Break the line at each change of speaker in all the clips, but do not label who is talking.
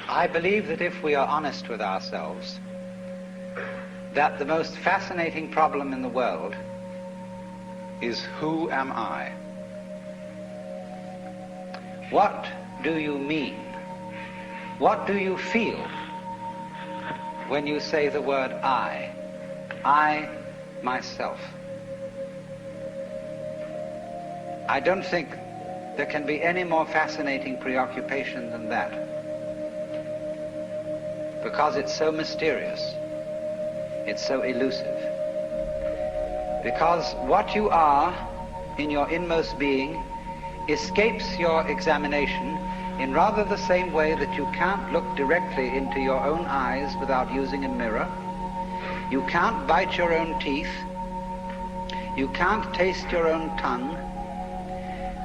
I believe that if we are honest with ourselves, that the most fascinating problem in the world is, who am I? What do you mean? What do you feel when you say the word I? I, myself. I don't think there can be any more fascinating preoccupation than that, because it's so mysterious, it's so elusive. Because what you are in your inmost being escapes your examination in rather the same way that you can't look directly into your own eyes without using a mirror. You can't bite your own teeth. You can't taste your own tongue.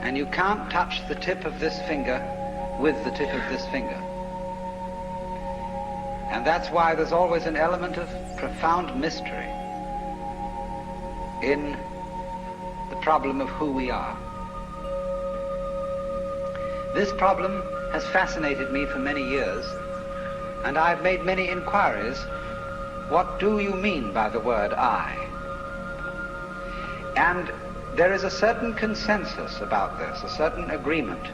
And you can't touch the tip of this finger with the tip of this finger. And that's why there's always an element of profound mystery in the problem of who we are. This problem has fascinated me for many years, and I've made many inquiries. What do you mean by the word I? And there is a certain consensus about this, a certain agreement,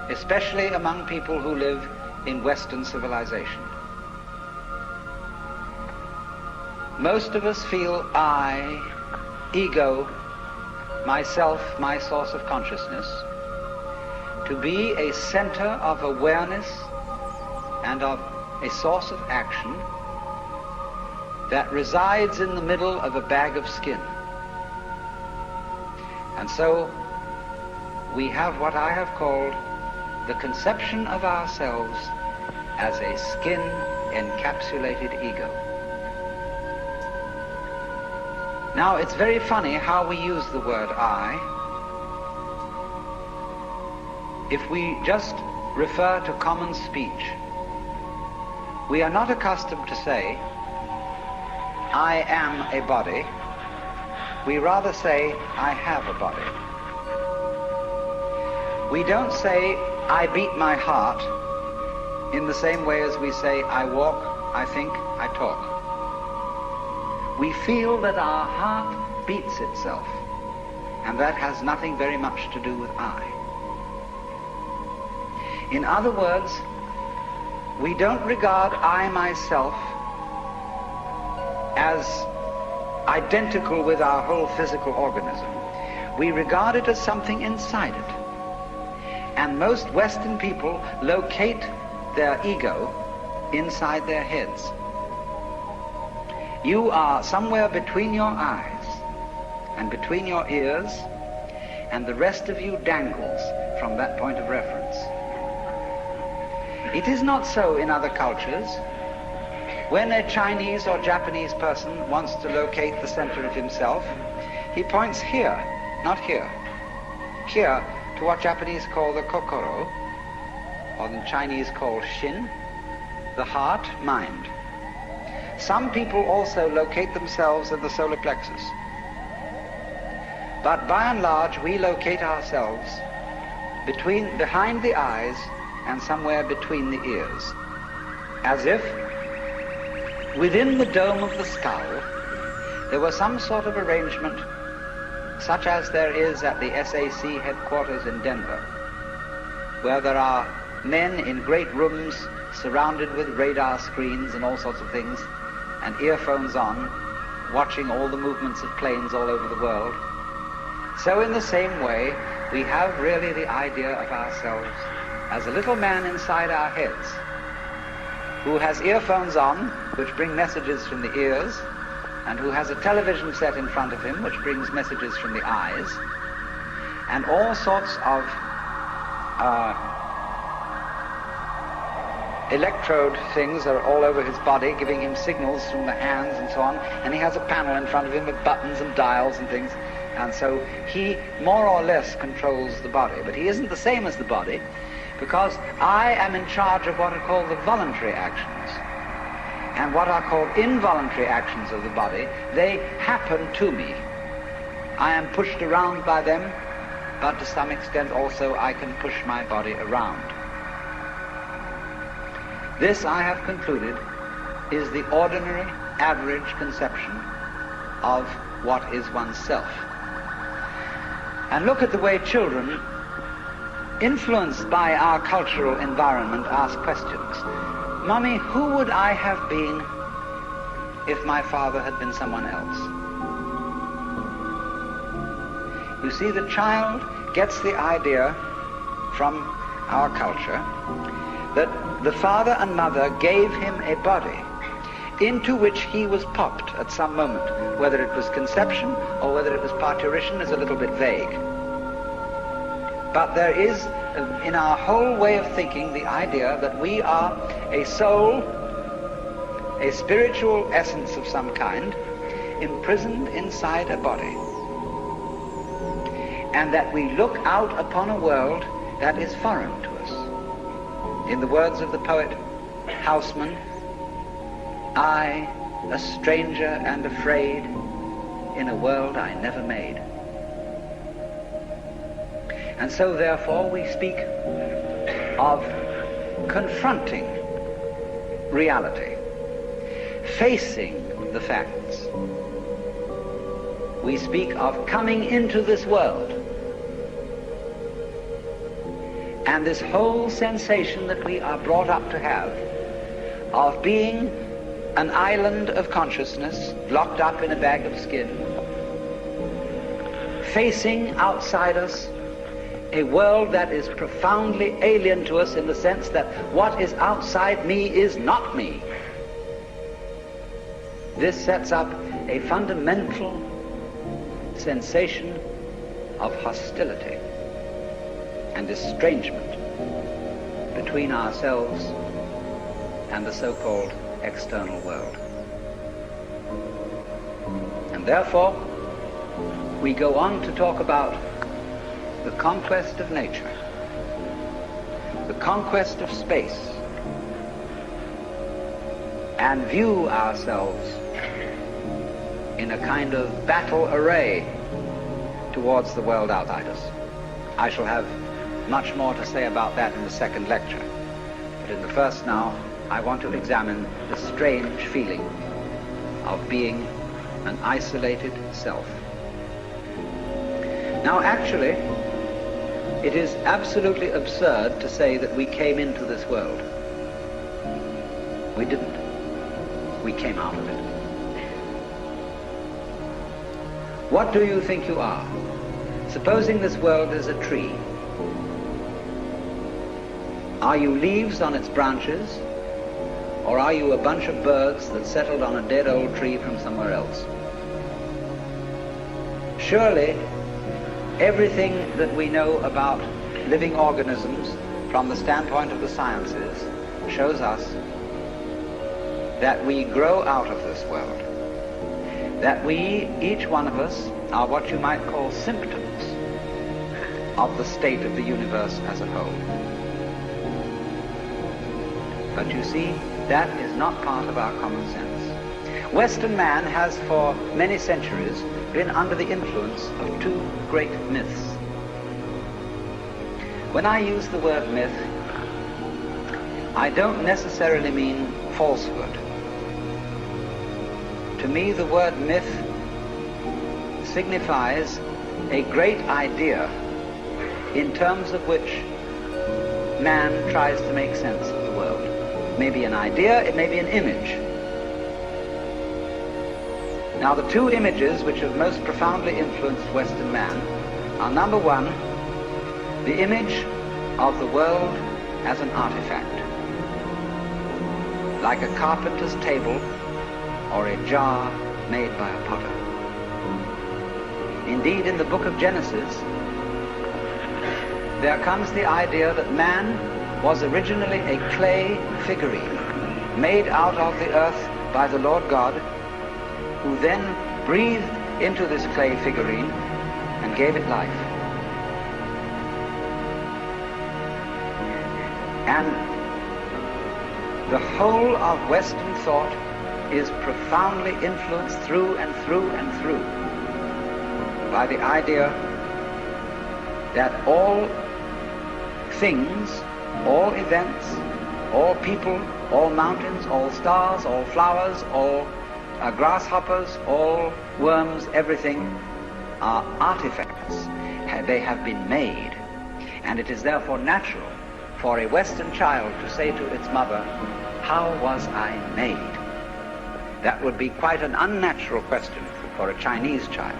especially among people who live in Western civilization. Most of us feel I, ego, myself, my source of consciousness, to be a center of awareness and of a source of action that resides in the middle of a bag of skin. And so we have what I have called the conception of ourselves as a skin-encapsulated ego. Now, it's very funny how we use the word I. If we just refer to common speech, we are not accustomed to say, I am a body. We rather say, I have a body. We don't say, I beat my heart, in the same way as we say, I walk, I think, I talk. We feel that our heart beats itself, and that has nothing very much to do with I. In other words, we don't regard I, myself, as identical with our whole physical organism. We regard it as something inside it. And most Western people locate their ego inside their heads. You are somewhere between your eyes and between your ears, and the rest of you dangles from that point of reference. It is not so in other cultures. When a Chinese or Japanese person wants to locate the center of himself, he points here, not here. Here to what Japanese call the kokoro, or the Chinese call shin, the heart, mind. Some people also locate themselves in the solar plexus. But by and large, we locate ourselves behind the eyes and somewhere between the ears, as if within the dome of the skull there was some sort of arrangement such as there is at the SAC headquarters in Denver, where there are men in great rooms surrounded with radar screens and all sorts of things, and earphones on, watching all the movements of planes all over the world. So in the same way, we have really the idea of ourselves as a little man inside our heads who has earphones on, which bring messages from the ears, and who has a television set in front of him, which brings messages from the eyes, and all sorts of electrode things are all over his body, giving him signals from the hands and so on, and he has a panel in front of him with buttons and dials and things, and so he more or less controls the body. But he isn't the same as the body, because I am in charge of what are called the voluntary actions. And what are called involuntary actions of the body, they happen to me. I am pushed around by them, but to some extent also I can push my body around. This, I have concluded, is the ordinary, average conception of what is oneself. And look at the way children, influenced by our cultural environment, ask questions. Mummy, who would I have been if my father had been someone else? You see, the child gets the idea from our culture that the father and mother gave him a body into which he was popped at some moment. Whether it was conception or whether it was parturition is a little bit vague. But there is, in our whole way of thinking, the idea that we are a soul, a spiritual essence of some kind, imprisoned inside a body. And that we look out upon a world that is foreign to us. In the words of the poet Houseman, I, a stranger and afraid, in a world I never made. And so therefore we speak of confronting reality, facing the facts. We speak of coming into this world. And this whole sensation that we are brought up to have of being an island of consciousness locked up in a bag of skin, facing outside us a world that is profoundly alien to us in the sense that what is outside me is not me. This sets up a fundamental sensation of hostility and estrangement between ourselves and the so-called external world. And therefore, we go on to talk about the conquest of nature, the conquest of space, and view ourselves in a kind of battle array towards the world outside us. I shall have much more to say about that in the second lecture. But in the first now, I want to examine the strange feeling of being an isolated self. Now actually, it is absolutely absurd to say that we came into this world. We didn't. We came out of it. What do you think you are? Supposing this world is a tree. Are you leaves on its branches, or are you a bunch of birds that settled on a dead old tree from somewhere else? Surely, everything that we know about living organisms from the standpoint of the sciences shows us that we grow out of this world, that we, each one of us, are what you might call symptoms of the state of the universe as a whole. But you see, that is not part of our common sense. Western man has for many centuries been under the influence of two great myths. When I use the word myth, I don't necessarily mean falsehood. To me, the word myth signifies a great idea in terms of which man tries to make sense of the world. It may be an idea, it may be an image. Now, the two images which have most profoundly influenced Western man are, number one, the image of the world as an artifact, like a carpenter's table or a jar made by a potter. Indeed, in the book of Genesis, there comes the idea that man was originally a clay figurine made out of the earth by the Lord God, who then breathed into this clay figurine and gave it life. And the whole of Western thought is profoundly influenced through and through and through by the idea that all things, all events, all people, all mountains, all stars, all flowers, all grasshoppers, all worms, everything are artifacts. They have been made. And it is therefore natural for a Western child to say to its mother, "How was I made?" That would be quite an unnatural question for a Chinese child,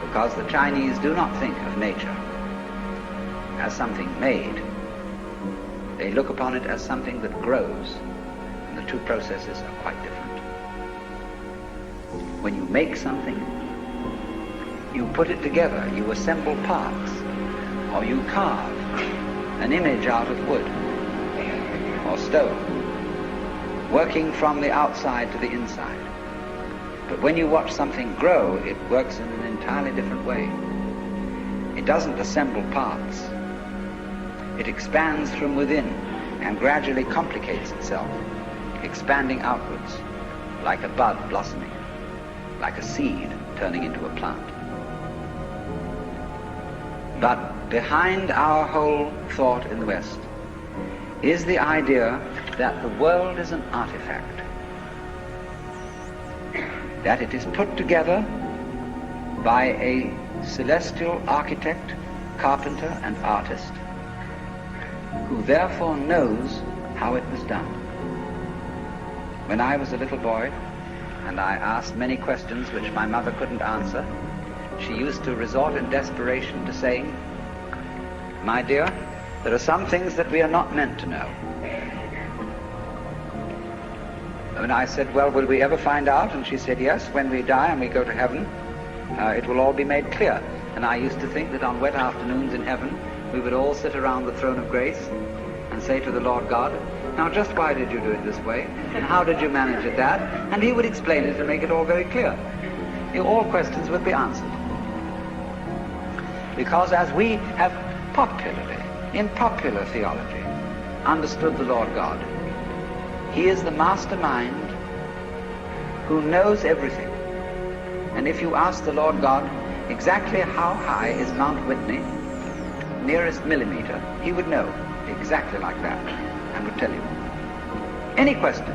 because the Chinese do not think of nature as something made. They look upon it as something that grows, and the two processes are quite different. When you make something, you put it together, you assemble parts, or you carve an image out of wood or stone, working from the outside to the inside. But when you watch something grow, it works in an entirely different way. It doesn't assemble parts. It expands from within and gradually complicates itself, expanding outwards, like a bud blossoming, like a seed turning into a plant. But behind our whole thought in the West is the idea that the world is an artifact, that it is put together by a celestial architect, carpenter, and artist, who therefore knows how it was done. When I was a little boy, and I asked many questions which my mother couldn't answer, she used to resort in desperation to saying, "My dear, there are some things that we are not meant to know." And I said, "Well, will we ever find out?" And she said, "Yes, when we die and we go to heaven, it will all be made clear." And I used to think that on wet afternoons in heaven, we would all sit around the throne of grace and say to the Lord God, "Now just why did you do it this way? And how did you manage it that?" And he would explain it and make it all very clear. All questions would be answered. Because as we have popularly, in popular theology, understood the Lord God, he is the mastermind who knows everything. And if you ask the Lord God exactly how high is Mount Whitney, nearest millimeter, he would know exactly like that and would tell you. Any question,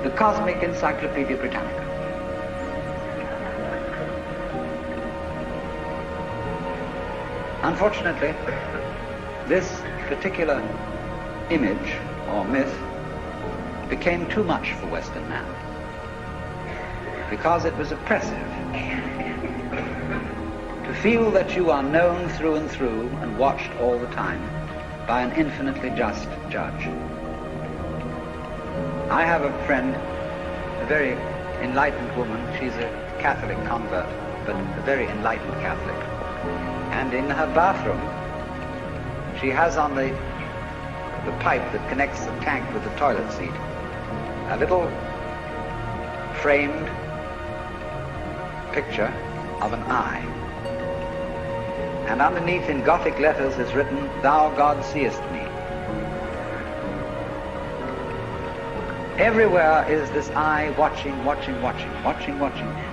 the Cosmic Encyclopedia Britannica. Unfortunately, this particular image or myth became too much for Western man, because it was oppressive. To feel that you are known through and through and watched all the time by an infinitely just judge. I have a friend, a very enlightened woman. She's a Catholic convert, but a very enlightened Catholic. And in her bathroom, she has on the pipe that connects the tank with the toilet seat a little framed picture of an eye. And underneath in Gothic letters is written, "Thou God seest me." Everywhere is this eye watching,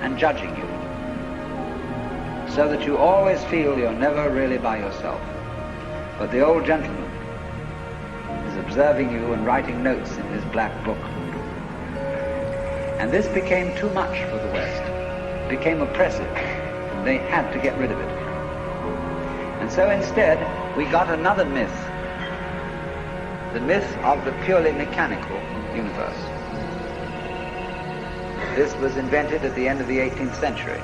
and judging you, so that you always feel you're never really by yourself. But the old gentleman is observing you and writing notes in his black book. And this became too much for the West. It became oppressive. They had to get rid of it. And so instead, we got another myth, the myth of the purely mechanical universe. This was invented at the end of the 18th century.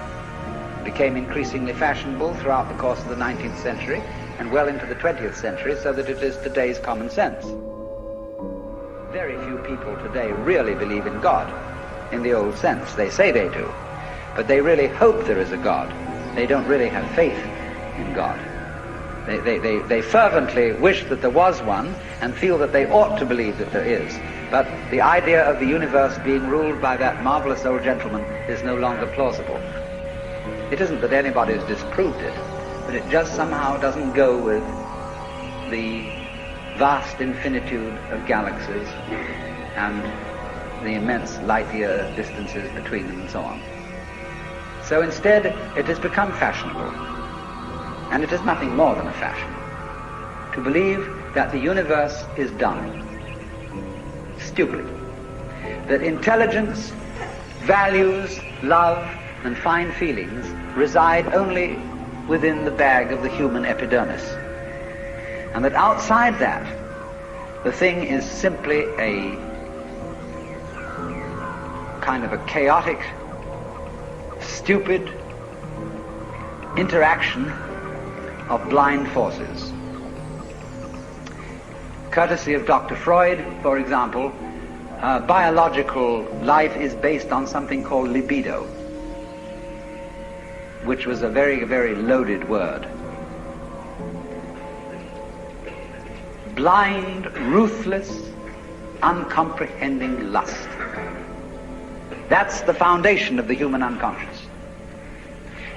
It became increasingly fashionable throughout the course of the 19th century and well into the 20th century, so that it is today's common sense. Very few people today really believe in God in the old sense. They say they do, but they really hope there is a God. They don't really have faith in God. They fervently wish that there was one and feel that they ought to believe that there is. But the idea of the universe being ruled by that marvelous old gentleman is no longer plausible. It isn't that anybody has disproved it, but it just somehow doesn't go with the vast infinitude of galaxies and the immense light-year distances between them and so on. So instead, it has become fashionable and it is nothing more than a fashion, to believe that the universe is dumb, stupid, that intelligence, values, love, and fine feelings reside only within the bag of the human epidermis, and that outside that, the thing is simply a kind of a chaotic, stupid interaction of blind forces. Courtesy of Dr. Freud, for example, biological life is based on something called libido, which was a very, very loaded word. Blind, ruthless, uncomprehending lust. That's the foundation of the human unconscious.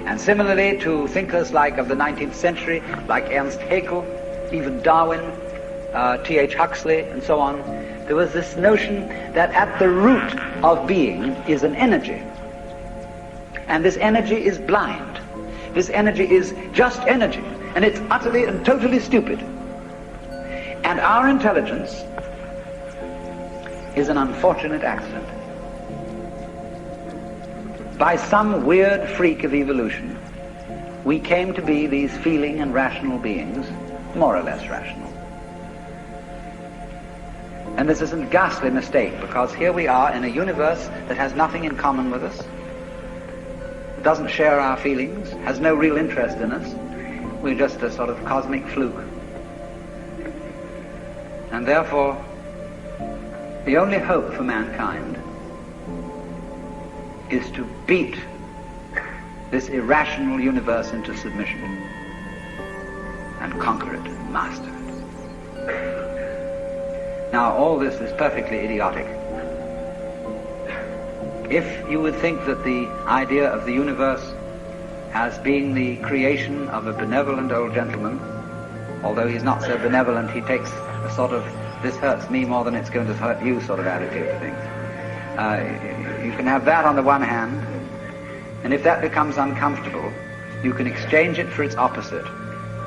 And similarly to thinkers like of the 19th century, like Ernst Haeckel, even Darwin, T.H. Huxley, and so on, there was this notion that at the root of being is an energy. And this energy is blind. This energy is just energy, and it's utterly and totally stupid. And our intelligence is an unfortunate accident. By some weird freak of evolution, we came to be these feeling and rational beings, more or less rational. And this is a ghastly mistake, because here we are in a universe that has nothing in common with us, doesn't share our feelings, has no real interest in us. We're just a sort of cosmic fluke. And therefore, the only hope for mankind is to beat this irrational universe into submission and conquer it, master it. Now, all this is perfectly idiotic. If you would think that the idea of the universe as being the creation of a benevolent old gentleman, although he's not so benevolent, he takes a sort of, this hurts me more than it's going to hurt you sort of attitude to things. You can have that on the one hand, and if that becomes uncomfortable, you can exchange it for its opposite,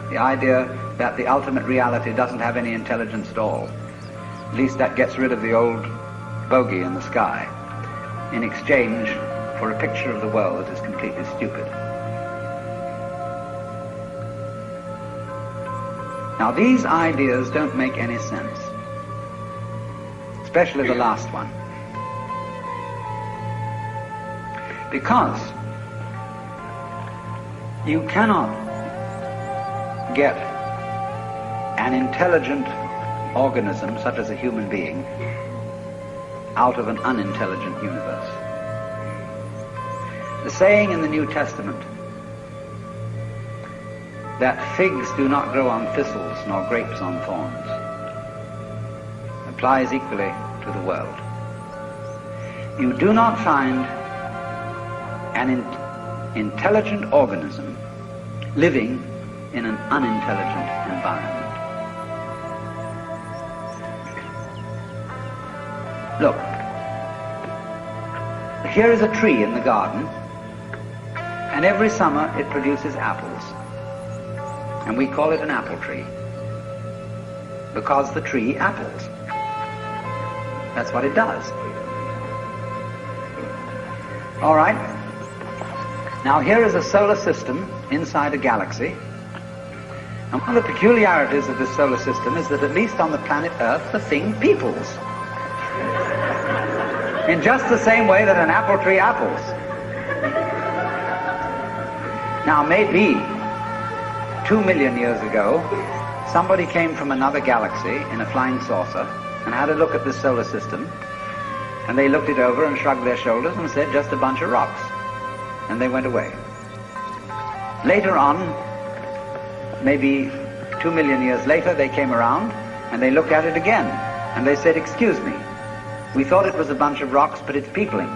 the idea that the ultimate reality doesn't have any intelligence at all. At least that gets rid of the old bogey in the sky, in exchange for a picture of the world that is completely stupid. Now, these ideas don't make any sense, especially the last one, because you cannot get an intelligent organism, such as a human being, out of an unintelligent universe. The saying in the New Testament that figs do not grow on thistles nor grapes on thorns applies equally to the world. You do not find an intelligent organism living in an unintelligent environment. Look, here is a tree in the garden, and every summer it produces apples. And we call it an apple tree, because the tree apples. That's what it does. All right. Now here is a solar system inside a galaxy. And one of the peculiarities of this solar system is that at least on the planet Earth, the thing peoples. In just the same way that an apple tree apples. Now maybe 2 million years ago, somebody came from another galaxy in a flying saucer and had a look at this solar system, and they looked it over and shrugged their shoulders and said, just a bunch of rocks. And they went away. Later on, maybe 2 million years later, they came around and they looked at it again, and they said, excuse me, we thought it was a bunch of rocks, but it's peopling.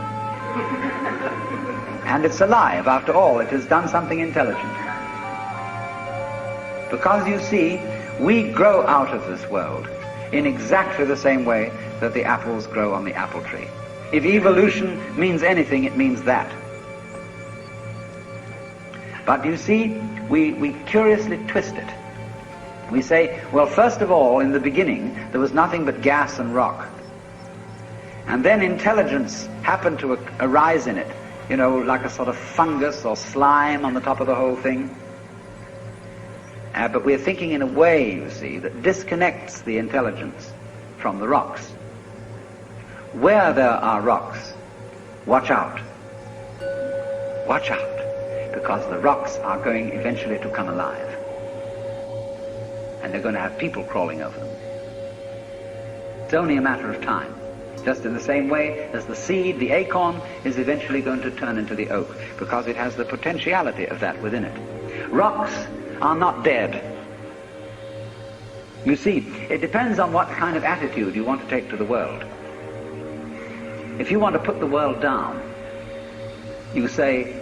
And it's alive. After all, it has done something intelligent. Because you see, we grow out of this world in exactly the same way that the apples grow on the apple tree. If evolution means anything, it means that. But you see, we curiously twist it. We say, well, first of all, in the beginning, there was nothing but gas and rock. And then intelligence happened to arise in it, you know, like a sort of fungus or slime on the top of the whole thing. But we're thinking in a way, you see, that disconnects the intelligence from the rocks. Where there are rocks, watch out. Watch out, because the rocks are going eventually to come alive. And they're going to have people crawling over them. It's only a matter of time. Just in the same way as the seed, the acorn, is eventually going to turn into the oak, because it has the potentiality of that within it. Rocks are not dead. You see, it depends on what kind of attitude you want to take to the world. If you want to put the world down, you say,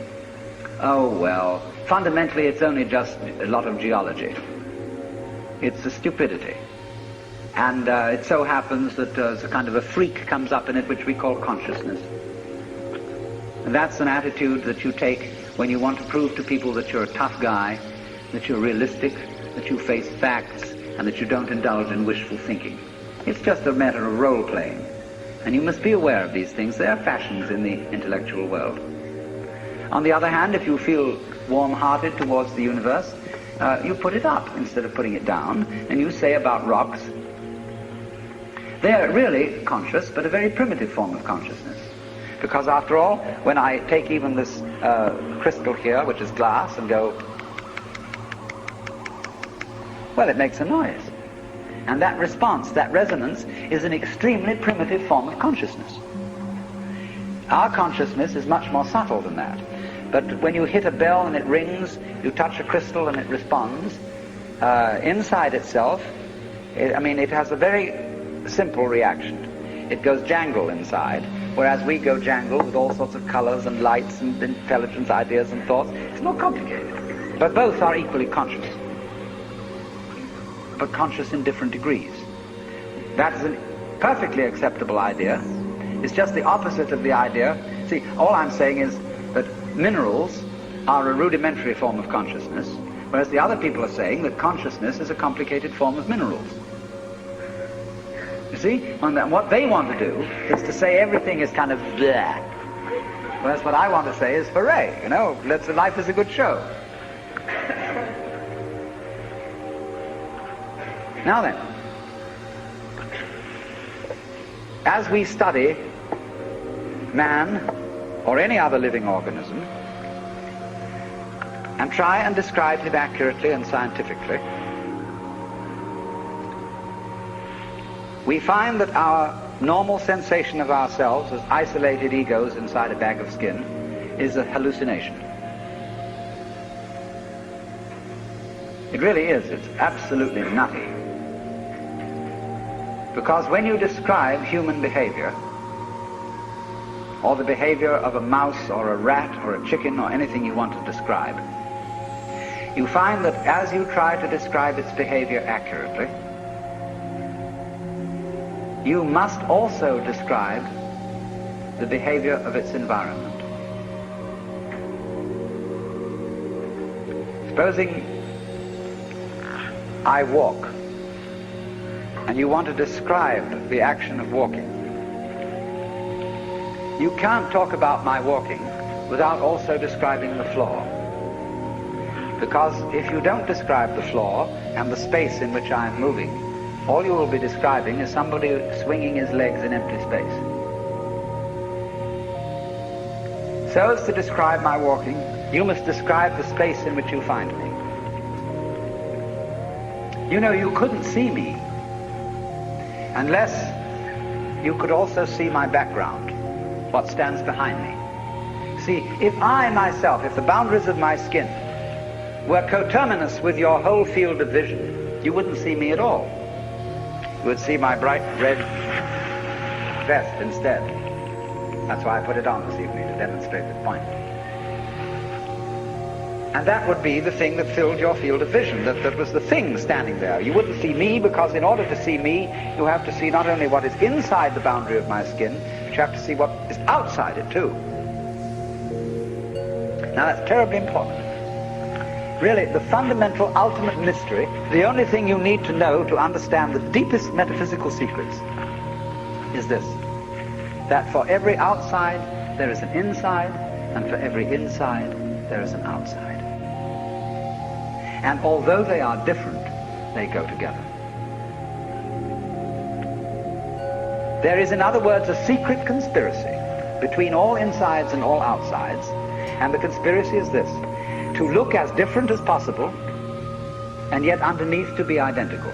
oh well, fundamentally it's only just a lot of geology. It's a stupidity. And it so happens that there's a kind of a freak comes up in it which we call consciousness. And that's an attitude that you take when you want to prove to people that you're a tough guy, that you're realistic, that you face facts, and that you don't indulge in wishful thinking. It's just a matter of role-playing. And you must be aware of these things. They are fashions in the intellectual world. On the other hand, if you feel warm-hearted towards the universe, you put it up instead of putting it down, and you say about rocks, they're really conscious, but a very primitive form of consciousness. Because after all, when I take even this crystal here, which is glass, and go, well, it makes a noise. And that response, that resonance, is an extremely primitive form of consciousness. Our consciousness is much more subtle than that. But when you hit a bell and it rings, you touch a crystal and it responds, inside itself, it has a very simple reaction. It goes jangle inside, whereas we go jangle with all sorts of colors and lights and intelligence, ideas and thoughts. It's more complicated. But both are equally conscious, but conscious in different degrees. That is a perfectly acceptable idea. It's just the opposite of the idea. See, all I'm saying is that minerals are a rudimentary form of consciousness, whereas the other people are saying that consciousness is a complicated form of minerals. You see? And what they want to do is to say everything is kind of bleh. Whereas what I want to say is hooray, you know, life is a good show. Now then, as we study man or any other living organism and try and describe him accurately and scientifically, we find that our normal sensation of ourselves as isolated egos inside a bag of skin is a hallucination. It really is. It's absolutely nutty. Because when you describe human behavior, or the behavior of a mouse or a rat or a chicken or anything you want to describe, you find that as you try to describe its behavior accurately, you must also describe the behavior of its environment. Supposing I walk, and you want to describe the action of walking. You can't talk about my walking without also describing the floor. Because if you don't describe the floor and the space in which I am moving, all you will be describing is somebody swinging his legs in empty space. So as to describe my walking, you must describe the space in which you find me. You know, you couldn't see me unless you could also see my background, what stands behind me. See, if I myself, if the boundaries of my skin were coterminous with your whole field of vision, you wouldn't see me at all. You would see my bright red vest instead. That's why I put it on this evening, to demonstrate the point. And that would be the thing that filled your field of vision, that was the thing standing there. You wouldn't see me, because in order to see me, you have to see not only what is inside the boundary of my skin, but you have to see what is outside it too. Now that's terribly important. really the fundamental ultimate mystery, the only thing you need to know to understand the deepest metaphysical secrets is this: that for every outside there is an inside, and for every inside there is an outside. And although they are different, they go together. There is, in other words, a secret conspiracy between all insides and all outsides, and the conspiracy is this: to look as different as possible, and yet underneath to be identical,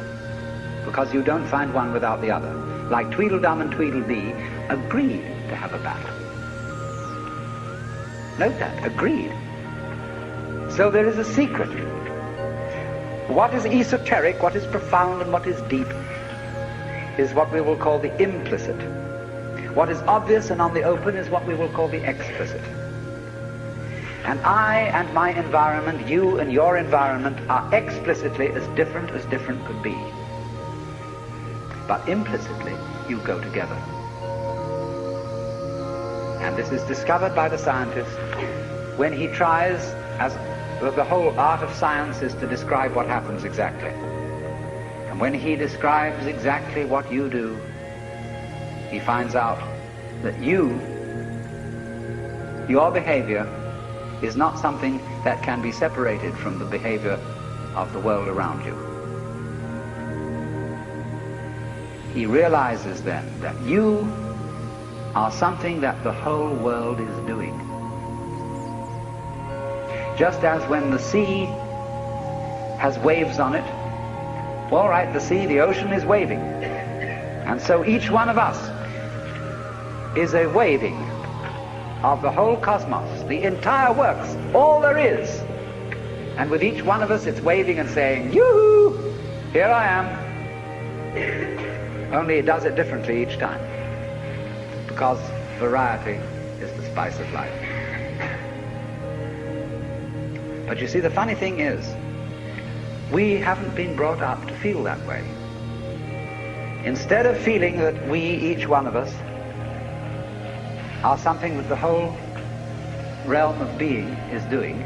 because you don't find one without the other. Like Tweedledum and Tweedledee agreed to have a battle. Note that, agreed. So there is a secret. What is esoteric, what is profound, and what is deep is what we will call the implicit. What is obvious and on the open is what we will call the explicit. And I and my environment, you and your environment, are explicitly as different could be. But implicitly, you go together. And this is discovered by the scientist when he tries, as the whole art of science is to describe what happens exactly. And when he describes exactly what you do, he finds out that your behavior is not something that can be separated from the behavior of the world around you. He realizes then that you are something that the whole world is doing. Just as when the sea has waves on it, all right, the sea, the ocean is waving. And so each one of us is a waving of the whole cosmos, the entire works, all there is. And with each one of us, it's waving and saying, yoo-hoo, here I am. Only it does it differently each time, because variety is the spice of life. But you see, the funny thing is, we haven't been brought up to feel that way. Instead of feeling that we, each one of us, are something that the whole realm of being is doing,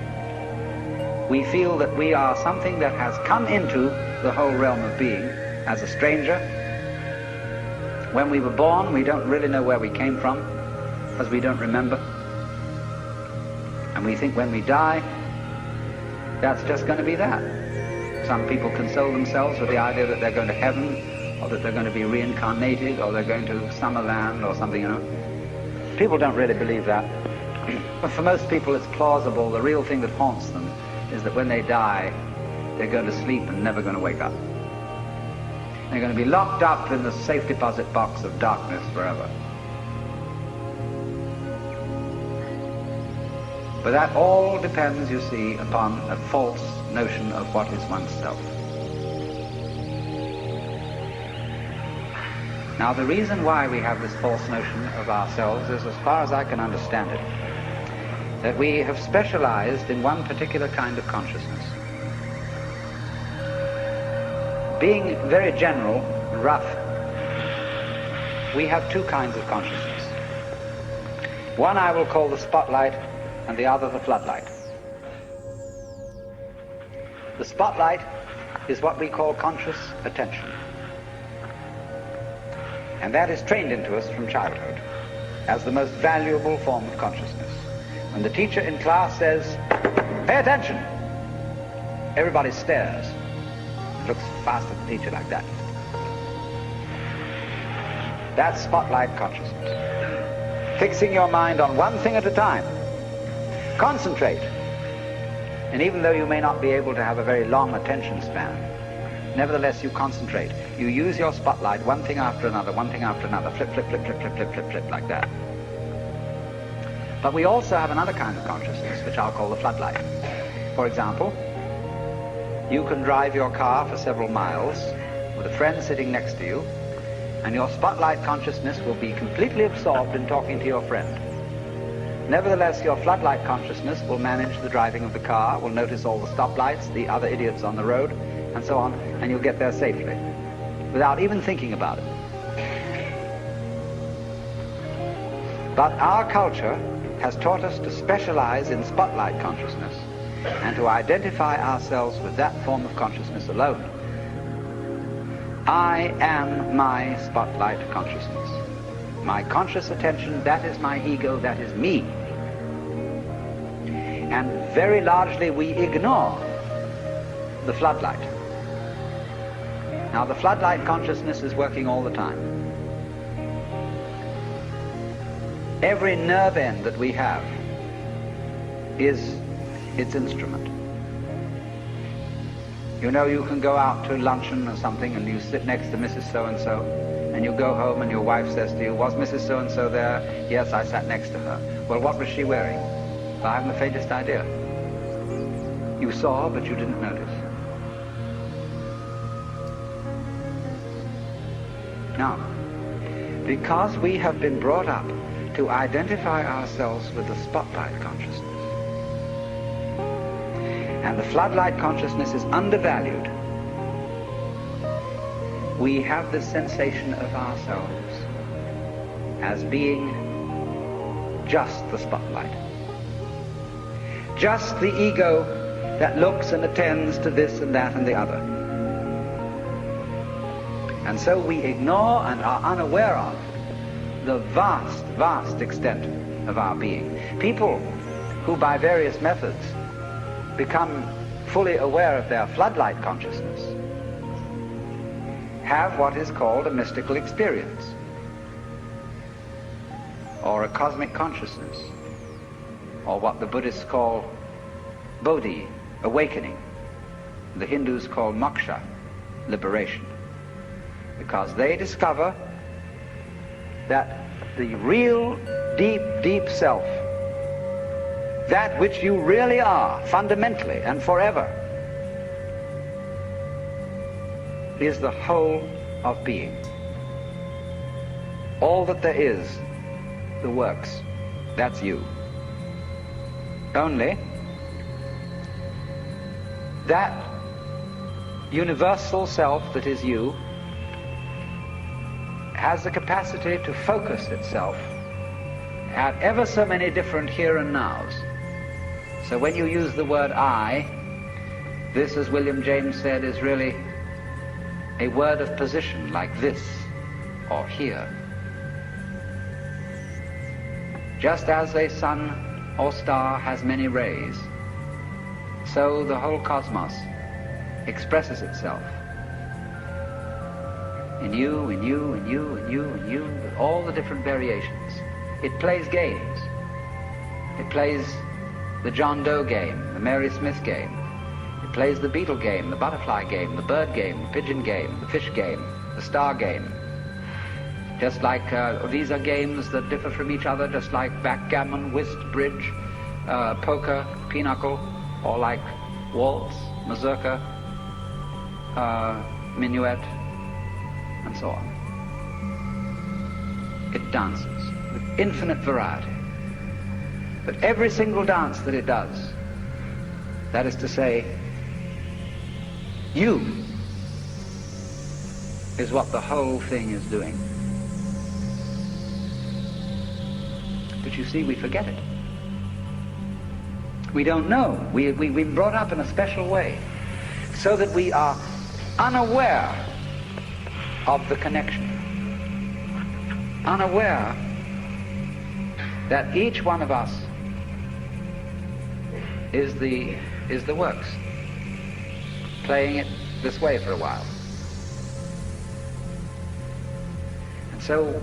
we feel that we are something that has come into the whole realm of being as a stranger. When we were born, we don't really know where we came from, because we don't remember. And we think when we die, that's just going to be that. Some people console themselves with the idea that they're going to heaven, or that they're going to be reincarnated, or they're going to Summerland or something, you know. People don't really believe that. But for most people it's plausible. The real thing that haunts them is that when they die, they're going to sleep and never going to wake up. They're going to be locked up in the safe deposit box of darkness forever. But that all depends, you see, upon a false notion of what is oneself. Now, the reason why we have this false notion of ourselves is, as far as I can understand it, that we have specialized in one particular kind of consciousness. Being very general and rough, we have two kinds of consciousness. One I will call the spotlight, and the other the floodlight. The spotlight is what we call conscious attention. And that is trained into us from childhood as the most valuable form of consciousness. When the teacher in class says, "Pay attention," everybody stares, looks fast at the teacher like that. That's spotlight consciousness. Fixing your mind on one thing at a time. Concentrate. And even though you may not be able to have a very long attention span, nevertheless you concentrate. You use your spotlight, one thing after another, flip, flip, flip, flip, flip, flip, flip, flip, like that. But we also have another kind of consciousness, which I'll call the floodlight. For example, you can drive your car for several miles with a friend sitting next to you, and your spotlight consciousness will be completely absorbed in talking to your friend. Nevertheless, your floodlight consciousness will manage the driving of the car, will notice all the stoplights, the other idiots on the road, and so on, and you'll get there safely, without even thinking about it. But our culture has taught us to specialize in spotlight consciousness, and to identify ourselves with that form of consciousness alone. I am my spotlight consciousness. My conscious attention, that is my ego, that is me. And very largely we ignore the floodlight. Now the floodlight consciousness is working all the time. Every nerve end that we have is its instrument. You know, you can go out to luncheon or something and you sit next to Mrs. So-and-so, and you go home and your wife says to you, was Mrs. So-and-so there? Yes, I sat next to her. Well, what was she wearing? I haven't the faintest idea. You saw, but you didn't notice. Now, because we have been brought up to identify ourselves with the spotlight consciousness, and the floodlight consciousness is undervalued, we have this sensation of ourselves as being just the spotlight. Just the ego that looks and attends to this and that and the other. And so we ignore and are unaware of the vast, vast extent of our being. People who by various methods become fully aware of their floodlight consciousness have what is called a mystical experience, or a cosmic consciousness, or what the Buddhists call bodhi, awakening. The Hindus call moksha, liberation, because they discover that the real deep, deep self, that which you really are, fundamentally and forever, is the whole of being. All that there is, the works, that's you. Only that universal self that is you has the capacity to focus itself at ever so many different here and nows. So when you use the word I, this, as William James said, is really a word of position, like this or here. Just as a sun or star has many rays, so the whole cosmos expresses itself in you, in you, in you, in you, in you, with all the different variations. It plays games. It plays the John Doe game, the Mary Smith game. It plays the beetle game, the butterfly game, the bird game, the pigeon game, the fish game, the star game. Just like these are games that differ from each other, just like backgammon, whist, bridge, poker, pinochle, or like waltz, mazurka, minuet, and so on. It dances with infinite variety. But every single dance that it does, that is to say, you is what the whole thing is doing. But you see, we forget it. We don't know. We've been brought up in a special way so that we are unaware of the connection, unaware that each one of us is the works, playing it this way for a while. And so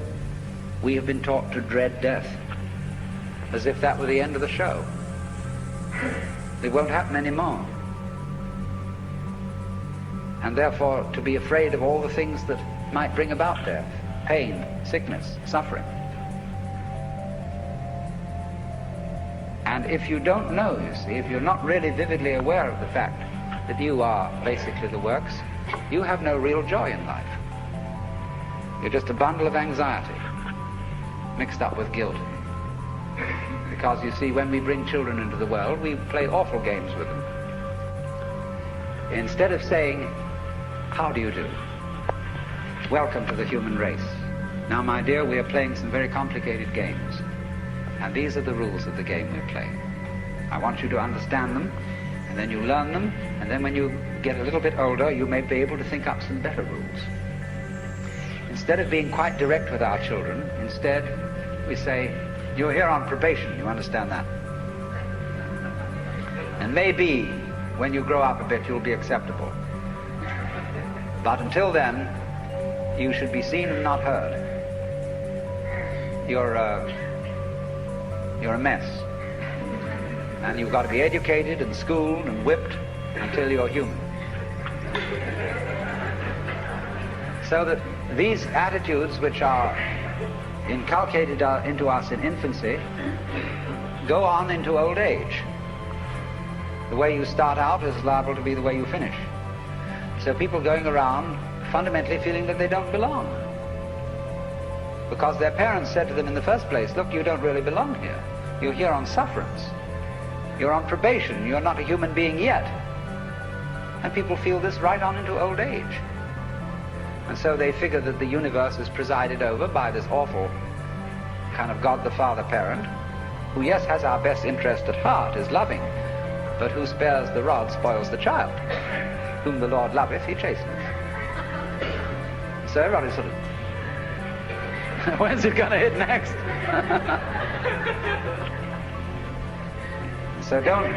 we have been taught to dread death, as if that were the end of the show. It won't happen anymore. And therefore to be afraid of all the things that might bring about death, pain, sickness, suffering. And if you don't know, you see, if you're not really vividly aware of the fact that you are basically the works, you have no real joy in life. You're just a bundle of anxiety mixed up with guilt. Because you see, when we bring children into the world, we play awful games with them. Instead of saying, how do you do? Welcome to the human race. Now, my dear, we are playing some very complicated games. And these are the rules of the game we're playing. I want you to understand them, And then you learn them, and then when you get a little bit older, you may be able to think up some better rules. Instead of being quite direct with our children, instead we say, you're here on probation, you understand that? And maybe when you grow up a bit, you'll be acceptable. But until then, you should be seen and not heard. You're a mess. And you've got to be educated and schooled and whipped until you're human. So that these attitudes which are inculcated into us in infancy go on into old age. The way you start out is liable to be the way you finish. So people going around fundamentally feeling that they don't belong. Because their parents said to them in the first place, look, you don't really belong here. You're here on sufferance. You're on probation. You're not a human being yet. And people feel this right on into old age. And so they figure that the universe is presided over by this awful kind of God the Father parent, who, yes, has our best interest at heart, is loving, but who spares the rod spoils the child. Whom the Lord loveth, he chasteneth. So everybody's sort of, when's it going to hit next? So don't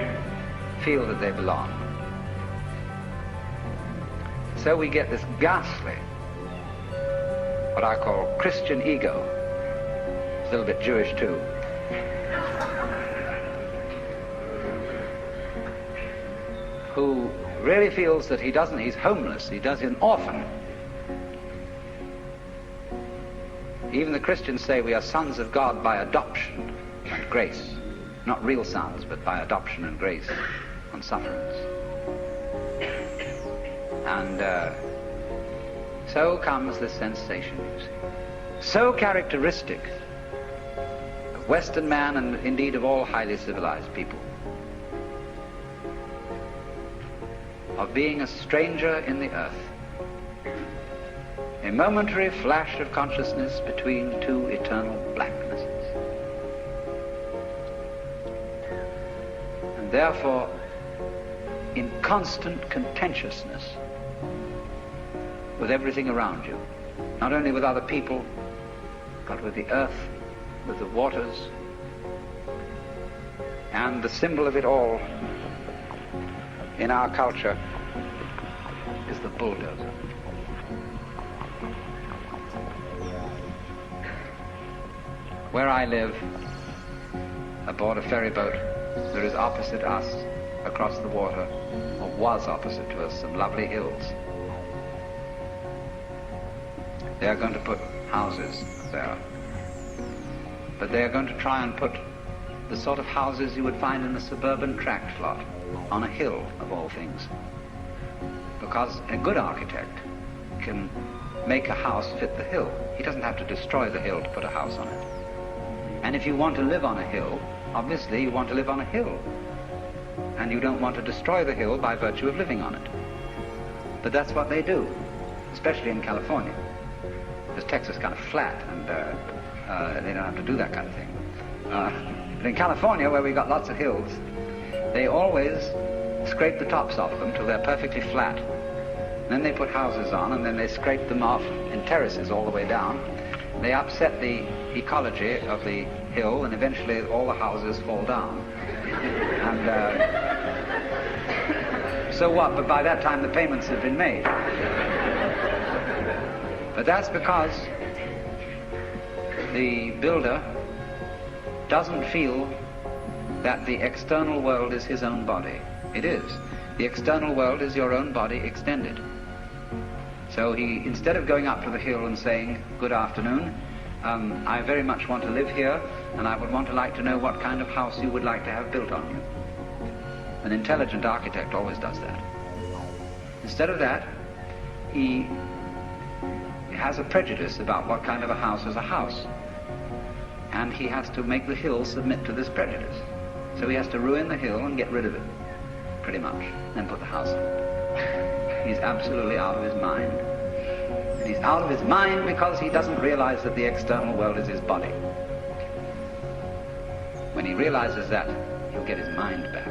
feel that they belong. So we get this ghastly, what I call Christian ego. It's a little bit Jewish too. Who really feels that he's homeless, he's an orphan. Even the Christians say we are sons of God by adoption and grace. Not real sons, but by adoption and grace on sufferance. And so comes this sensation, you see. So characteristic of Western man and indeed of all highly civilized people. Of being a stranger in the earth. A momentary flash of consciousness between two eternal blacknesses. And therefore, in constant contentiousness with everything around you, not only with other people, but with the earth, with the waters, and the symbol of it all in our culture is the bulldozer. Where I live, aboard a ferry boat, there is opposite us, across the water, or was opposite to us, some lovely hills. They are going to put houses there. But they are going to try and put the sort of houses you would find in a suburban tract lot, on a hill, of all things. Because a good architect can make a house fit the hill. He doesn't have to destroy the hill to put a house on it. And if you want to live on a hill, obviously you want to live on a hill. And you don't want to destroy the hill by virtue of living on it. But that's what they do, especially in California. Because Texas is kind of flat, and they don't have to do that kind of thing. But in California, where we've got lots of hills, they always scrape the tops off them till they're perfectly flat. Then they put houses on, and then they scrape them off in terraces all the way down. They upset the ecology of the hill, and eventually all the houses fall down. And so what? But by that time the payments have been made. But that's because the builder doesn't feel that the external world is his own body. It is. The external world is your own body extended. So he, instead of going up to the hill and saying, good afternoon, I very much want to live here, and I would like to know what kind of house you would like to have built on you. An intelligent architect always does that. Instead of that, he has a prejudice about what kind of a house is a house. And he has to make the hill submit to this prejudice. So he has to ruin the hill and get rid of it, pretty much, and put the house on it. He's absolutely out of his mind. He's out of his mind because he doesn't realize that the external world is his body. When he realizes that, he'll get his mind back.